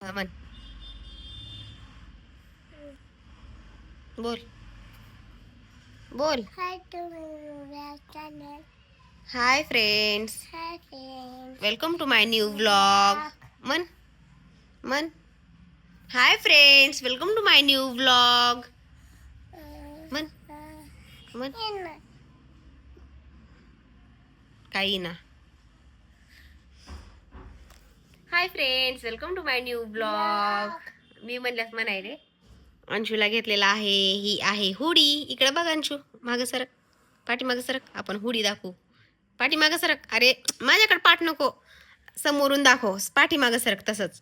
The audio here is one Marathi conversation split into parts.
म्हण. बोल बोल. Hi friends, welcome to my new vlog. म्हण म्हण. Hi friends, welcome to my new vlog. म्हण म्हण. काही ना. Hi friends, welcome to my new blog. मी म्हणल्यास म्हणाय रे. अंशूला घेतलेला आहे, ही आहे हुडी. इकडे बघ अंशू, मागं सरक, पाठीमागं सरक. आपण हुडी दाखवू. पाठीमागं सरक. अरे माझ्याकडे पाठ नको, समोरून दाखव. पाठीमागं सरक. तसंच.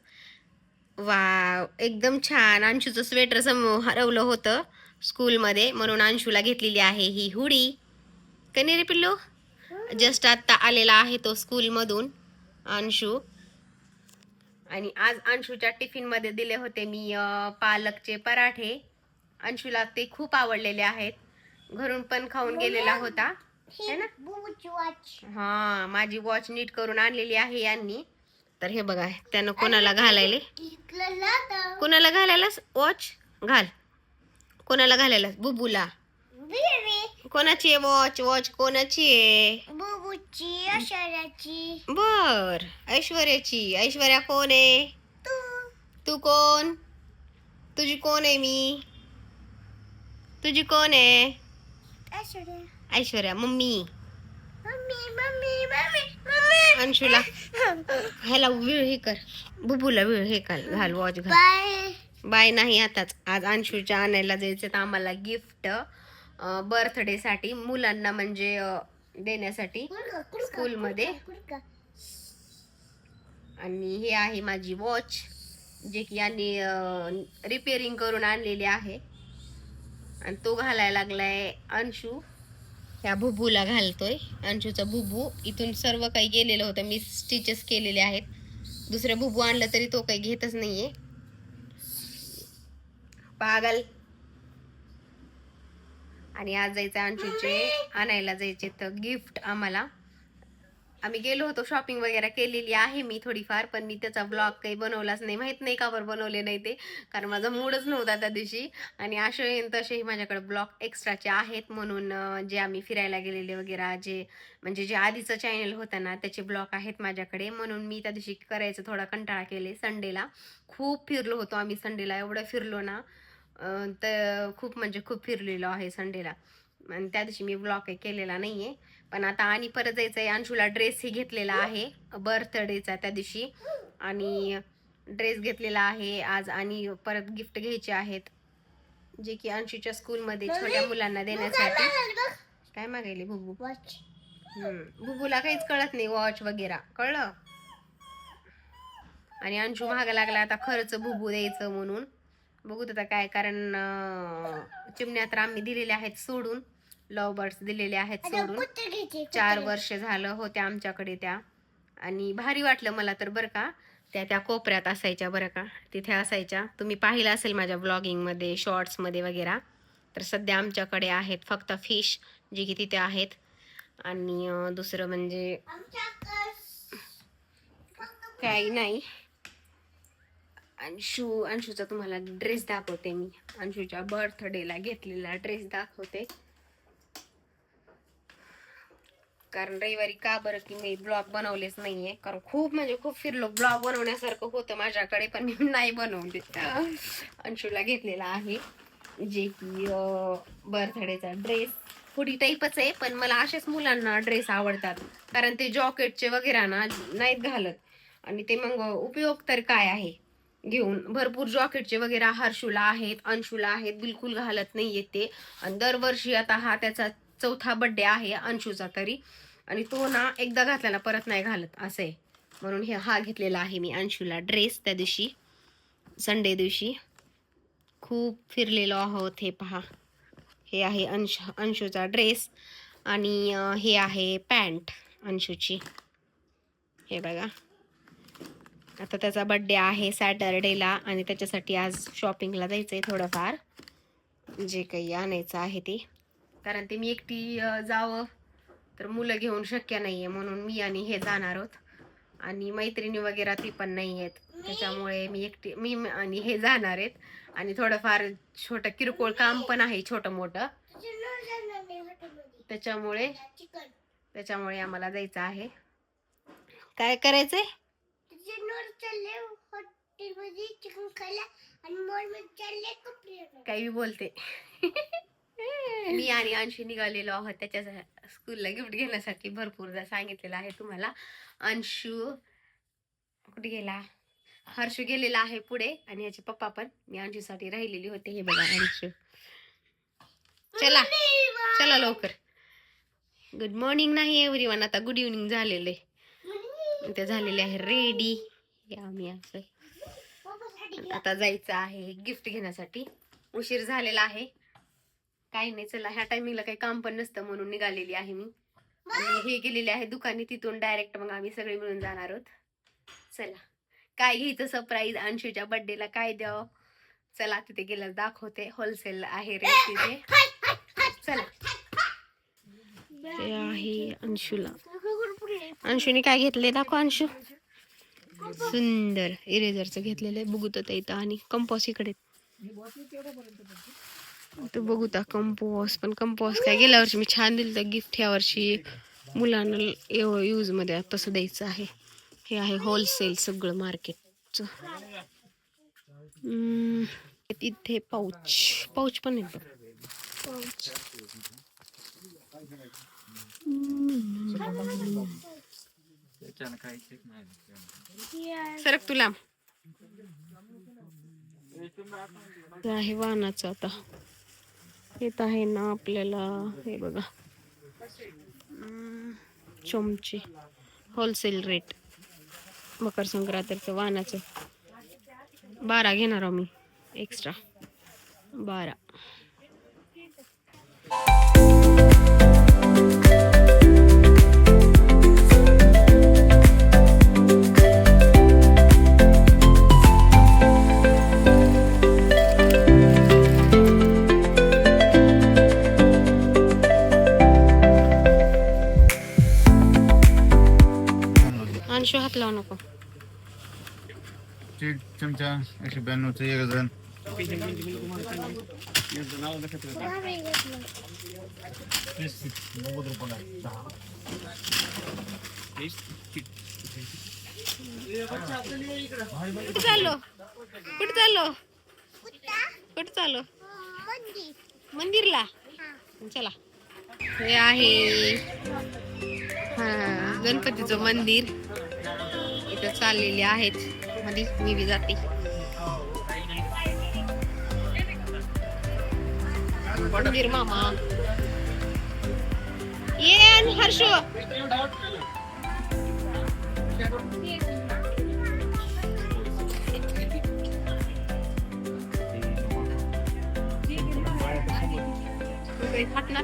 वा, एकदम छान. अंशूचं स्वेटर हरवलं होतं स्कूलमध्ये, म्हणून अंशूला घेतलेली आहे ही हुडी. कनी रे पिल्लू? जस्ट आत्ता आलेला आहे तो स्कूलमधून अंशू. आणि आज अंशूच्या टिफिनमध्ये दिले होते मी पालकचे पराठे. अंशूला ते खूप आवडलेले आहेत. घरून पण खाऊन गेलेला होता है ना. हा, माझी वॉच नीट करून आणलेली आहे यांनी. तर हे बघा, त्यानं कोणाला घालायले, कोणाला घालायला वॉच घाल, कोणाला घालायला? बुबूला. कोणाची आहे वॉच? वॉच कोणाची आहे? बुबूची, ऐश्वर्याची. बर, ऐश्वर्याची. ऐश्वर्या कोण आहे? तू कोण? तुझी कोण आहे? मी तुझी कोण आहे? ऐश्वर्या. ऐश्वर्या मम्मी. अंशूला ह्याला विळ हे कर, बुबूला विळ हे घाल वॉच घाल. बाय नाही आताच. आज अंशूच्या आणायला जायचं तर आम्हाला गिफ्ट बर्थडे साठी, मुलांना म्हणजे देण्यासाठी स्कूलमध्ये. आणि हे आहे माझी वॉच, जे की यांनी रिपेअरिंग करून आणलेली आहे. आणि तो घालायला लागलाय अंशू. ह्या बुबूला घालतोय. अंशूचा बुबू. इथून सर्व काही गेलेलं होतं, मी स्टिचेस केलेले आहेत. दुसऱ्या बुबू आणलं तरी तो काही घेतच नाहीये, पागल. आणि आज जायचं अंशूचे आणायला जायचे तर गिफ्ट आम्हाला. आम्ही गेलो होतो, शॉपिंग वगैरे केलेली आहे मी थोडीफार, पण मी त्याचा ब्लॉग काही बनवलाच नाही. माहित नाही का बरं बनवले नाही ते, कारण माझा मूडच नव्हता त्या दिवशी. आणि असे तसेही माझ्याकडे ब्लॉग एक्स्ट्राचे आहेत, म्हणून जे आम्ही फिरायला गेलेले वगैरे, जे म्हणजे जे आधीचं चॅनल होतं ना, त्याचे ब्लॉग आहेत माझ्याकडे. म्हणून मी त्या दिवशी करायचं थोडा कंटाळा केले. संडेला खूप फिरलो होतो आम्ही. संडेला एवढं फिरलो ना, तर खूप म्हणजे खूप फिरलेलो आहे संडेला. आणि त्या दिवशी मी ब्लॉग काही केलेला नाहीये. पण आता आणि परत जायचंय. अंशूला ड्रेसही घेतलेला आहे बर्थडेचा त्या दिवशी, आणि ड्रेस घेतलेला आहे आज. आणि परत गिफ्ट घ्यायचे आहेत, जे की अंशूच्या स्कूलमध्ये छोट्या मुलांना देण्यासाठी. काय मागायले बुबू? बुबूला काहीच कळत नाही वॉच वगैरे, कळलं. आणि अंशू महागा लागला आता खरंच बुबू द्यायचं म्हणून. बघू आता काय, कारण चिमण्या तर आम्ही दिलेल्या आहेत सोडून, लव बर्ड्स दिलेले आहेत सोडून. 4 वर्ष झालं होत्या आमच्याकडे त्या. आणि भारी वाटलं मला तर बरं का. त्या कोपऱ्यात असायच्या बरं का, तिथे असायच्या. तुम्ही पाहिलं असेल माझ्या ब्लॉगिंगमध्ये, शॉर्ट्समध्ये वगैरे. तर सध्या आमच्याकडे आहेत फक्त फिश, जे की तिथे आहेत. आणि दुसरं म्हणजे काही नाही. अंशूचा तुम्हाला ड्रेस दाखवते मी. अंशूच्या बर्थडेला घेतलेला ड्रेस दाखवते. कारण रविवारी का बरं की मी ब्लॉग बनवलेच नाहीये, कारण खूप म्हणजे खूप फिरलो. ब्लॉग बनवण्यासारखं होतं माझ्याकडे, पण मी नाही बनवले. अंशूला घेतलेला आहे, जे की बर्थडेचा ड्रेस. हुडी टाईपच आहे, पण मला असेच मुलांना ड्रेस आवडतात, कारण ते जॉकेटचे वगैरे ना नाहीत घालत. आणि ते मग उपयोग तर काय आहे घेऊन. भरपूर जॉकेटचे वगैरे हर्षूला आहेत, अंशूला आहेत, बिलकुल घालत नाहीये ते. आणि दरवर्षी आता हा त्याचा 4था बर्थडे आहे अंशूचा तरी, आणि तो ना एकदा घातला ना परत नाही घालत असं आहे. म्हणून हा घेतलेला आहे मी अंशूला ड्रेस त्या दिवशी, संडे दिवशी. खूप फिरलेलो आहोत. हे पहा, हे आहे अंशूचा ड्रेस. आणि हे आहे पॅन्ट अंशूची. हे बघा, आता त्याचा बर्थडे आहे सॅटरडेला, आणि त्याच्यासाठी आज शॉपिंगला जायचंय थोडंफार, जे काही आणायचं आहे ते. कारण ते मी एकटी जावं तर मुलं घेऊन शक्य नाहीये, म्हणून मी आणि हे जाणार आहोत. आणि मैत्रिणी वगैरे ती पण नाही आहेत, त्याच्यामुळे मी आणि हे जाणार आहेत. आणि थोडंफार छोटं किरकोळ काम पण आहे, छोटं मोठं, त्याच्यामुळे आम्हाला जायचं आहे. काय करायचंय? काही बोलते. मी आणि अंशू निघालेलो आहोत त्याच्या स्कूलला गिफ्ट घेण्यासाठी. भरपूरदा सांगितलेलं आहे तुम्हाला. अंशू कुठे गेला? हर्षू गेलेला आहे पुढे आणि याचे पप्पा पण. मी अंशूसाठी राहिलेली होते. हे बघा अंशू. चला चला लवकर. गुड मॉर्निंग नाही एव्हरीवन, आता गुड इव्हनिंग झालेले. ते झालेले आहे रेडी. आम्ही असं आता जायचं आहे गिफ्ट घेण्यासाठी. उशीर झालेला आहे. काही नाही, चला ह्या टायमिंगला काही काम पण नसतं म्हणून निघालेली आहे मी. आणि हे गेलेले आहे दुकानी, तिथून डायरेक्ट मग आम्ही सगळे मिळून जाणार आहोत. चला काय घ्यायचं सरप्राईज अंशूच्या बर्थडेला, काय द्यावं, चला तिथे गेलं दाखवते. होलसेल आहे रेट तिथे. चला. ते आहे अंशूला. अंशूने काय घेतले दाखव अंशू. सुंदर इरेझरचं घेतलेलं आहे. बघू तर इथं. आणि कंपॉस इकडे तो बघू ता कंपोस्ट. पण कंपोस्ट काय गेल्या वर्षी मी छान दिलं तर गिफ्ट, ह्या वर्षी मुलांना यूज मध्ये तसं द्यायचं आहे. हे आहे होलसेल सगळं मार्केटचं. तिथे पाऊच पण आहे. सरक तुला आहे वाहनाचं. आता येत आहे ना आपल्याला. हे बघा चमचे होलसेल रेट. मकर संक्रांतीचं वाहनाचं 12 घेणार आहो मी एक्स्ट्रा. 12. अंशू हात लावू नको. चमचा 192चं 1 जण. कुठं चाललो? मंदिरला. चला. हे आहे गणपतीचं मंदिर. इथं चाललेले आहेत मध्ये, मी बी जाते. मंदिर मामा ये हर्षो. हात ना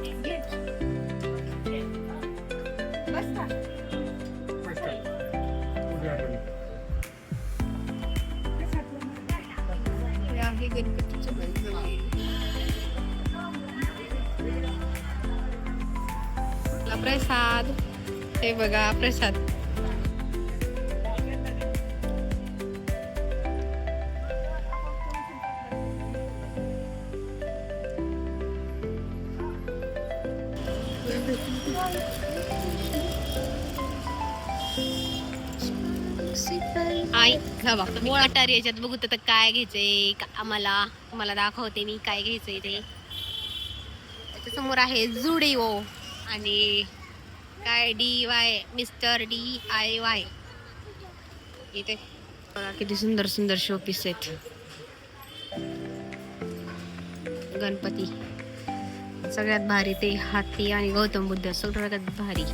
गणपतीचं मंदिर. प्रसाद. हे बघा प्रसाद. आई तुम्ही कटार याच्यात बघू तर काय घ्यायचंय आम्हाला. तुम्हाला दाखवते मी काय घ्यायचंय ते. त्याच्या समोर आहे जुडिओ आणि काय DIY मिस्टर DIY. इथे किती सुंदर सुंदर शोपीस आहेत. गणपती सगळ्यात भारी ते हाती आणि गौतम बुद्ध सगळ्यात भारी.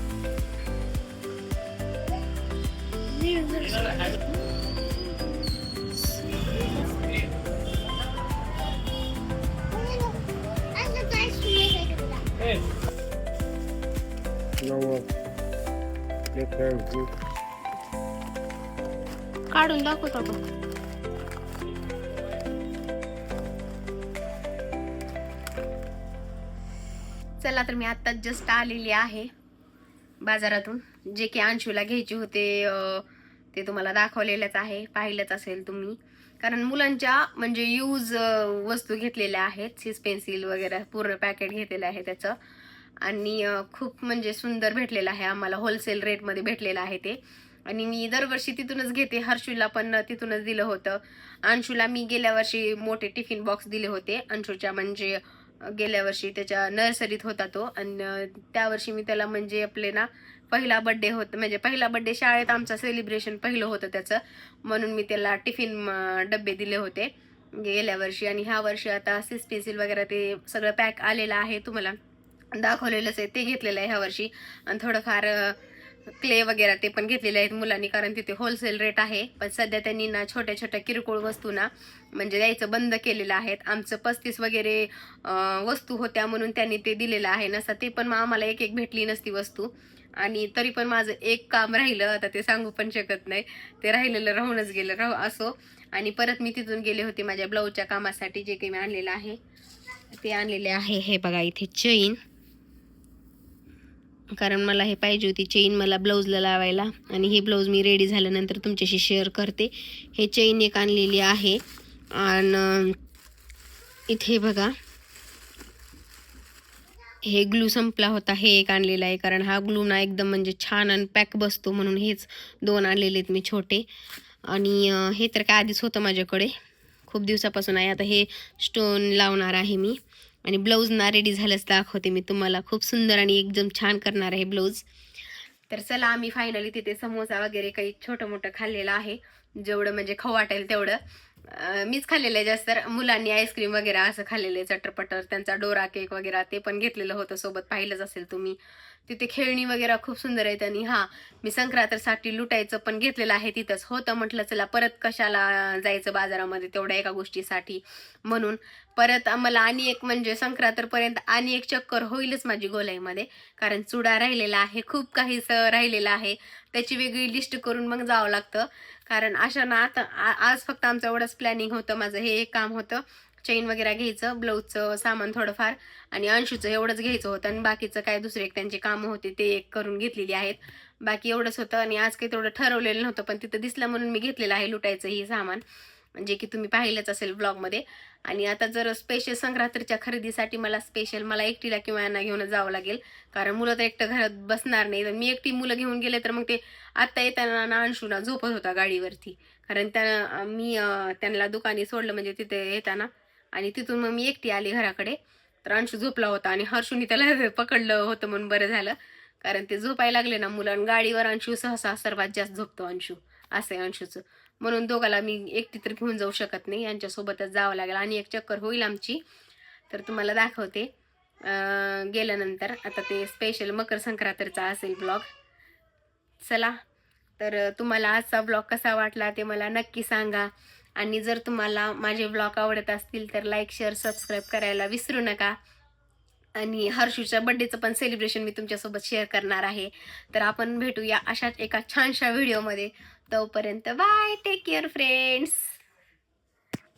काढून दाखवतो का? चला तर मी आता जस्ट आलेली आहे बाजारातून. जे की अंशूला घ्यायचे होते ते तुम्हाला दाखवलेलंच आहे, पाहिलंच असेल तुम्ही. कारण मुलांच्या म्हणजे यूज वस्तू घेतलेल्या आहेत, सीस पेन्सिल वगैरे पूर्ण पॅकेट घेतलेलं आहे त्याचं. आणि खूप म्हणजे सुंदर भेटलेलं आहे आम्हाला, होलसेल रेटमध्ये भेटलेलं आहे ते. आणि मी दरवर्षी तिथूनच घेते. हर्षूला पण तिथूनच दिलं होतं. अंशूला मी गेल्या वर्षी मोठे टिफिन बॉक्स दिले होते अंशूच्या, म्हणजे गेल्या वर्षी त्याच्या नर्सरीत होता तो. आणि त्या वर्षी मी त्याला म्हणजे आपले ना पहिला बड्डे होता, म्हणजे पहिला बड्डे शाळेत आमचं सेलिब्रेशन पहिलं होतं त्याचं, म्हणून मी त्याला टिफिन डब्बे दिले होते गेल्या वर्षी. आणि ह्या वर्षी आता सिस पेन्सिल वगैरे ते सगळं पॅक आलेलं आहे, तुम्हाला दाखवलेलंच आहे, ते घेतलेलं आहे ह्या वर्षी. आणि थोडंफार क्ले वगैरे ते पण घेतलेले आहेत मुलांनी, कारण तिथे होलसेल रेट आहे. पण सध्या त्यांनी ना छोट्या छोट्या किरकोळ वस्तू ना म्हणजे द्यायचं बंद केलेलं आहेत. आमचं 35 वगैरे वस्तू होत्या म्हणून त्यांनी ते दिलेलं आहे. नसता ते पण मग आम्हाला एक एक भेटली नसती वस्तू. आणि तरी पण माझं एक काम राहिलं, आता ते सांगू पण शकत नाही, ते राहिलेलं राहूनच गेलं, असो. आणि परत मी तिथून गेले होते माझ्या ब्लाऊजच्या कामासाठी, जे काही मी आणलेलं आहे ते आणलेले आहे. हे बघा इथे चेन, कारण मला हे पाहिजे होती चेन मला ब्लाऊजला लावायला. आणि ही ब्लाऊज मी रेडी झाल्यानंतर तुमच्याशी शेअर करते. हे चेन एक आणलेली आहे. आणि इथे बघा हे ग्लू संपला होता, हे एक आणलेलं आहे, कारण हा ग्लू ना एकदम म्हणजे छान आणि पॅक बसतो, म्हणून हेच 2 आणलेले आहेत मी छोटे. आणि हे तर काय आधीच होतं माझ्याकडे, खूप दिवसापासून आहे. आता हे स्टोन लावणार आहे मी. आणि ब्लाऊज ना रेडी झाल्यास दाखवते मी तुम्हाला, खूप सुंदर आणि एकदम छान करणार आहे ब्लाऊज. तर चला, आम्ही फायनली तिथे समोसा वगैरे काही छोटं मोठं खाल्लेलं आहे, जेवढं म्हणजे खाऊ वाटेल तेवढं. मीच खाल्लेलं आहे जास्त, तर मुलांनी आईस्क्रीम वगैरे असं खाल्लेलं आहे, चटरपटर. त्यांचा डोरा केक वगैरे ते पण घेतलेलं होतं सोबत, पाहिलंच असेल तुम्ही. तिथे खेळणी वगैरे खूप सुंदर आहेत. आणि हां, मी संक्रांतीसाठी लुटायचं पण घेतलेलं आहे तिथंच. होतं म्हटलं चला परत कशाला जायचं बाजारामध्ये तेवढ्या एका गोष्टीसाठी, म्हणून परत आम्हाला आणि एक म्हणजे संक्रांतपर्यंत आणि एक चक्कर होईलच माझी गोलाईमध्ये. कारण चुडा राहिलेला आहे, खूप काहीसं राहिलेलं आहे, त्याची वेगळी लिस्ट करून मग जावं लागतं. कारण अशा ना आता आज फक्त आमचं एवढंच प्लॅनिंग होतं, माझं हे एक काम होतं, चेन वगैरे घ्यायचं, ब्लाऊजचं सामान थोडंफार आणि अंशूचं एवढंच घ्यायचं होतं. आणि बाकीचं काय दुसरे एक त्यांचे कामं होते ते एक करून घेतलेली आहेत, बाकी एवढंच होतं. आणि आज काही तेवढं ठरवलेलं नव्हतं, पण तिथं दिसलं म्हणून मी घेतलेलं आहे लुटायचं हे सामान, जे की तुम्ही पाहिलंच असेल ब्लॉगमध्ये. आणि आता जर स्पेशल संक्रांतीच्या खरेदीसाठी मला एकटीला किंवा यांना घेऊन जावं लागेल, कारण मुलं तर एकटं घरात बसणार नाही. तर मी एकटी मुलं घेऊन गेले तर मग ते आत्ता येताना ना अंशूला झोपत होता गाडीवरती, कारण मी त्यांना दुकानी सोडलं म्हणजे तिथे येताना, आणि तिथून मग मी एकटी आली घराकडे. तर अंशू झोपला होता आणि हर्षूनी त्याला पकडलं होतं म्हणून बरं झालं, कारण ते झोपायला लागले ना मुलं, गाडीवर अंशू सहसा सर्वात जास्त झोपतो अंशू, असं आहे अंशूचं. म्हणून दोघाला मी एकटी तर घेऊन जाऊ शकत नाही, यांच्यासोबतच जावं लागेल. आणि एक चक्कर होईल आमची, तर तुम्हाला दाखवते गेल्यानंतर. आता ते स्पेशल मकर संक्रांतीचा असेल ब्लॉग. चला, तर तुम्हाला आजचा ब्लॉग कसा वाटला ते मला नक्की सांगा. आणि जर तुम्हाला माझे ब्लॉग आवडत असतील तर लाईक, शेअर, सबस्क्राईब करायला विसरू नका. आणि हर्षूच्या बड्डेचं पण सेलिब्रेशन मी तुमच्यासोबत शेअर करणार आहे. तर आपण भेटूया अशाच एका छानशा व्हिडिओमध्ये. तोपर्यंत बाय, टेक केअर फ्रेंड्स.